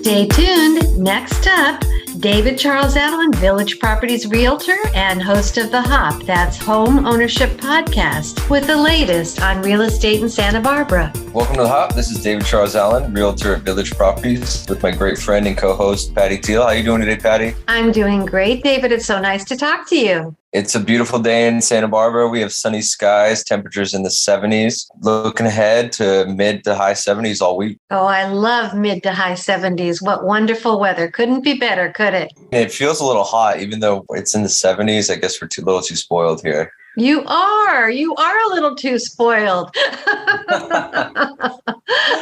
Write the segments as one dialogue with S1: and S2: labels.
S1: Stay tuned. Next up, David Charles Allen, Village Properties Realtor and host of The Hop. That's Home Ownership Podcast with the latest on real estate in Santa Barbara.
S2: Welcome to The Hop. This is David Charles Allen, Realtor at Village Properties with my great friend and co-host, Patty Teal. How are you doing today, Patty?
S1: I'm doing great, David. It's so nice to talk to you.
S2: It's a beautiful day in Santa Barbara. We have sunny skies, temperatures in the 70s. Looking ahead to mid to high 70s all week.
S1: Oh, I love mid to high 70s. What wonderful weather. Couldn't be better, could it?
S2: It feels a little hot, even though it's in the 70s. I guess we're a little too spoiled here.
S1: You are a little too spoiled.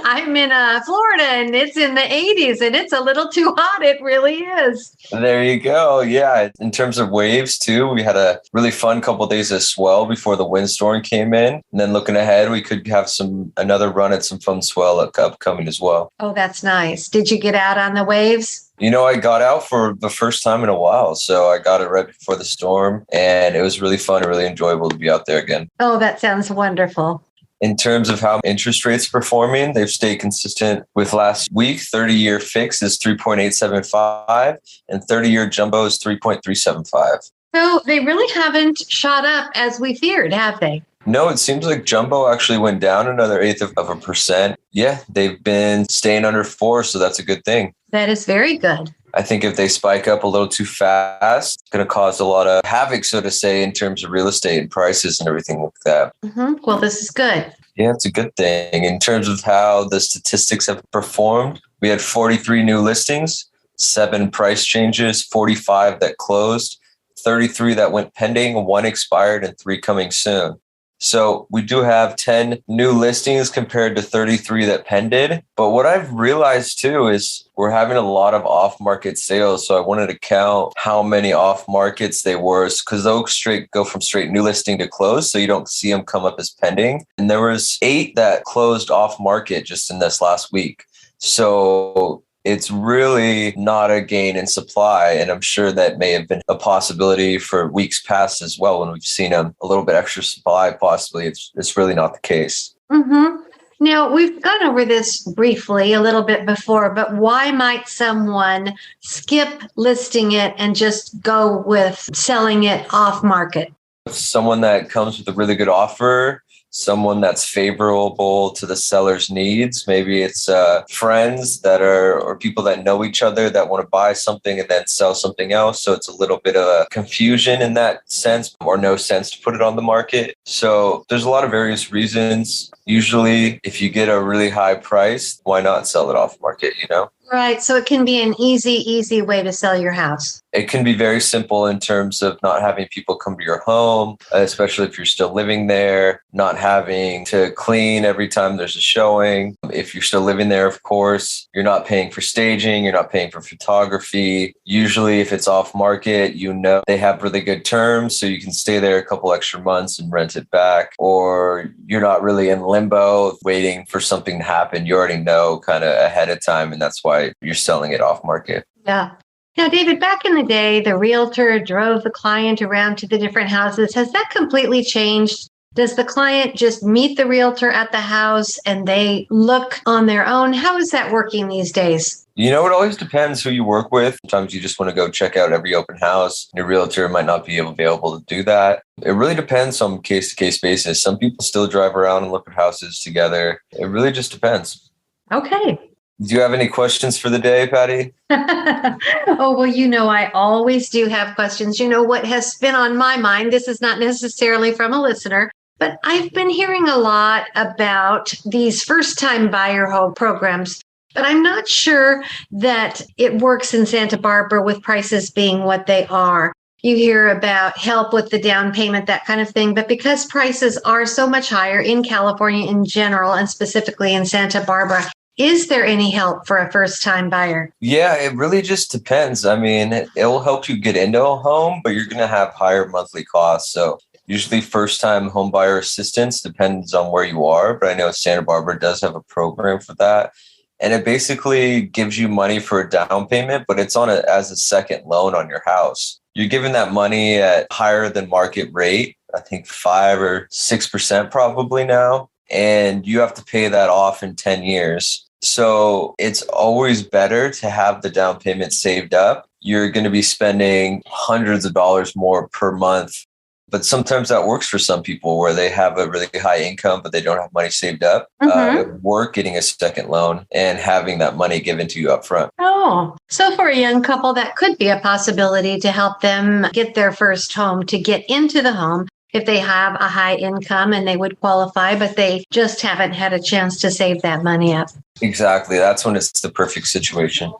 S1: I'm in Florida and it's in the 80s and it's a little too hot. It really is.
S2: There you go. Yeah. In terms of waves too, we had a really fun couple of days of swell before the windstorm came in. And then looking ahead, we could have another run at some fun swell upcoming as well.
S1: Oh, that's nice. Did you get out on the waves?
S2: You know, I got out for the first time in a while. So I got it right before the storm and it was really fun and really enjoyable to be out there again.
S1: Oh, that sounds wonderful.
S2: In terms of how interest rates are performing, they've stayed consistent with last week. 30-year fix is 3.875 and 30-year jumbo is 3.375.
S1: So they really haven't shot up as we feared, have they?
S2: No, it seems like jumbo actually went down another 1/8%. Yeah, they've been staying under 4, so that's a good thing.
S1: That is very good.
S2: I think if they spike up a little too fast, it's going to cause a lot of havoc, so to say, in terms of real estate and prices and everything like that.
S1: Mm-hmm. Well, this is good.
S2: Yeah, it's a good thing. In terms of how the statistics have performed, we had 43 new listings, 7 price changes, 45 that closed, 33 that went pending, 1 expired, and 3 coming soon. So we do have 10 new listings compared to 33 that pended. But what I've realized too is we're having a lot of off-market sales. So I wanted to count how many off-markets they were because they'll go from straight new listing to close. So you don't see them come up as pending. And there was 8 that closed off-market just in this last week. So it's really not a gain in supply. And I'm sure that may have been a possibility for weeks past as well when we've seen a little bit extra supply, possibly. It's really not the case.
S1: Mm-hmm. Now, we've gone over this briefly a little bit before, but why might someone skip listing it and just go with selling it off market?
S2: Someone that comes with a really good offer, someone that's favorable to the seller's needs. Maybe it's friends or people that know each other that want to buy something and then sell something else. So it's a little bit of a confusion in that sense, or no sense to put it on the market. So there's a lot of various reasons. Usually, if you get a really high price, why not sell it off market, you know?
S1: Right. So it can be an easy way to sell your house.
S2: It can be very simple in terms of not having people come to your home, especially if you're still living there, not having to clean every time there's a showing. If you're still living there, of course, you're not paying for staging, you're not paying for photography. Usually if it's off market, you know they have really good terms, so you can stay there a couple extra months and rent it back, or you're not really in limbo waiting for something to happen. You already know kind of ahead of time, and that's why you're selling it off market.
S1: Yeah. Now, David, back in the day, the realtor drove the client around to the different houses. Has that completely changed? Does the client just meet the realtor at the house and they look on their own? How is that working these days?
S2: You know, it always depends who you work with. Sometimes you just want to go check out every open house. Your realtor might not be available to do that. It really depends on case-to-case basis. Some people still drive around and look at houses together. It really just depends.
S1: Okay.
S2: Do you have any questions for the day, Patty?
S1: Oh, well, you know, I always do have questions. You know, what has been on my mind, this is not necessarily from a listener, but I've been hearing a lot about these first-time buyer home programs, but I'm not sure that it works in Santa Barbara with prices being what they are. You hear about help with the down payment, that kind of thing. But because prices are so much higher in California in general, and specifically in Santa Barbara, is there any help for a first-time buyer?
S2: Yeah, it really just depends. I mean, it will help you get into a home, but you're going to have higher monthly costs. So usually first-time home buyer assistance depends on where you are. But I know Santa Barbara does have a program for that. And it basically gives you money for a down payment, but it's as a second loan on your house. You're given that money at higher than market rate, I think 5 or 6% probably now. And you have to pay that off in 10 years. So it's always better to have the down payment saved up. You're going to be spending hundreds of dollars more per month. But sometimes that works for some people where they have a really high income, but they don't have money saved up. It would work getting a second loan and having that money given to you up front.
S1: Oh, so for a young couple, that could be a possibility to help them get their first home, to get into the home if they have a high income and they would qualify, but they just haven't had a chance to save that money up.
S2: Exactly. That's when it's the perfect situation.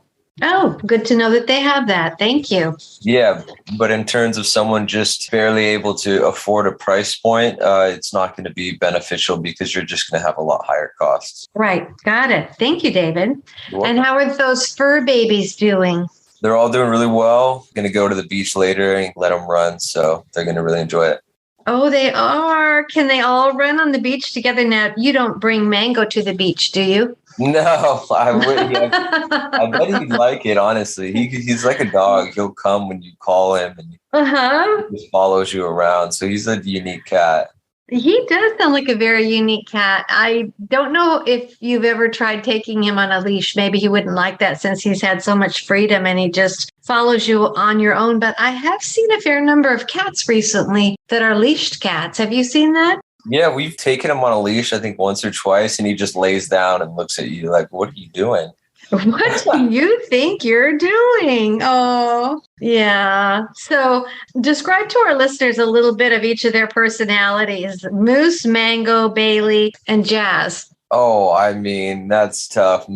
S1: Oh, good to know that they have that. Thank you.
S2: Yeah, but in terms of someone just barely able to afford a price point, it's not going to be beneficial because you're just going to have a lot higher costs.
S1: Right. Got it. Thank you, David.
S2: You're welcome.
S1: And how are those fur babies doing?
S2: They're all doing really well. Going to go to the beach later and let them run. So they're going to really enjoy it.
S1: Oh, they are. Can they all run on the beach together? Now, you don't bring Mango to the beach, do you?
S2: No, I wouldn't. I bet he'd like it, honestly. He's like a dog. He'll come when you call him and he just follows you around. So he's a unique cat.
S1: He does sound like a very unique cat. I don't know if you've ever tried taking him on a leash. Maybe he wouldn't like that since he's had so much freedom and he just follows you on your own. But I have seen a fair number of cats recently that are leashed cats. Have you seen that?
S2: Yeah, we've taken him on a leash, I think once or twice, and he just lays down and looks at you like, what are you doing?
S1: What do you think you're doing? Oh, yeah. So describe to our listeners a little bit of each of their personalities: Moose, Mango, Bailey, and Jazz.
S2: Oh, I mean, that's tough.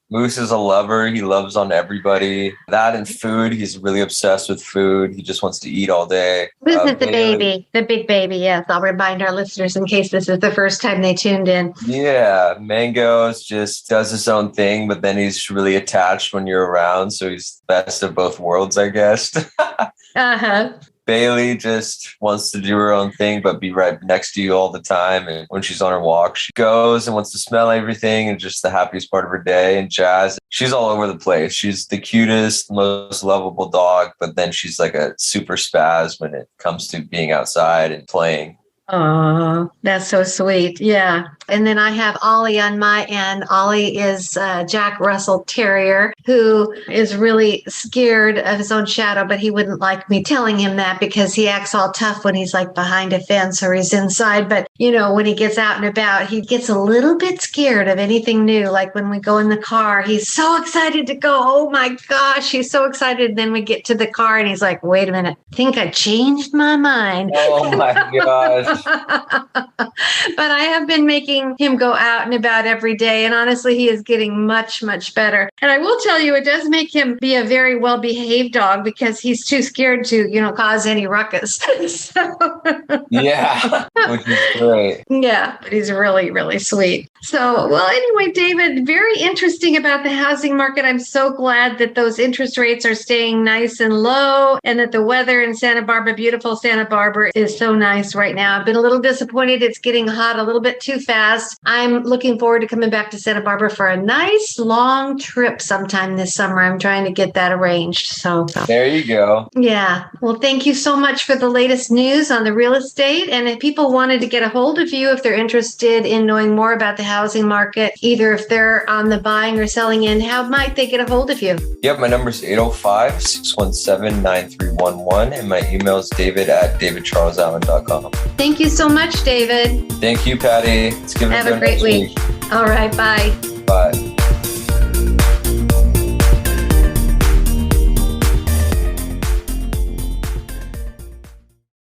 S2: Moose is a lover. He loves on everybody. That and food. He's really obsessed with food. He just wants to eat all day.
S1: Moose is the baby, the big baby. Yes, I'll remind our listeners in case this is the first time they tuned in.
S2: Yeah, Mango's just does his own thing, but then he's really attached when you're around. So he's the best of both worlds, I guess. Bailey just wants to do her own thing, but be right next to you all the time. And when she's on her walk, she goes and wants to smell everything and just the happiest part of her day. And Jazz, she's all over the place. She's the cutest, most lovable dog, but then she's like a super spaz when it comes to being outside and playing.
S1: Oh, that's so sweet. Yeah. And then I have Ollie on my end. Ollie is a Jack Russell Terrier who is really scared of his own shadow, but he wouldn't like me telling him that because he acts all tough when he's like behind a fence or he's inside. But, you know, when he gets out and about, he gets a little bit scared of anything new. Like when we go in the car, he's so excited to go. Oh my gosh, he's so excited. And then we get to the car and he's like, wait a minute, I think I changed my mind.
S2: Oh my gosh.
S1: But I have been making him go out and about every day. And honestly, he is getting much, much better. And I will tell you, it does make him be a very well-behaved dog because he's too scared to, you know, cause any ruckus.
S2: Yeah, which is great.
S1: Yeah, but he's really, really sweet. So, well, anyway, David, very interesting about the housing market. I'm so glad that those interest rates are staying nice and low and that the weather in Santa Barbara, beautiful Santa Barbara, is so nice right now. I've been a little disappointed. It's getting hot a little bit too fast. I'm looking forward to coming back to Santa Barbara for a nice long trip sometime this summer. I'm trying to get that arranged. So
S2: there you go.
S1: Yeah. Well, thank you so much for the latest news on the real estate. And if people wanted to get a hold of you, if they're interested in knowing more about the housing market, either if they're on the buying or selling end, how might they get a hold of you?
S2: Yep. My number is 805-617-9311. And my email is david@davidcharlesallen.com.
S1: Thank you so much, David.
S2: Thank you, Patty.
S1: Have a great week. All right. Bye.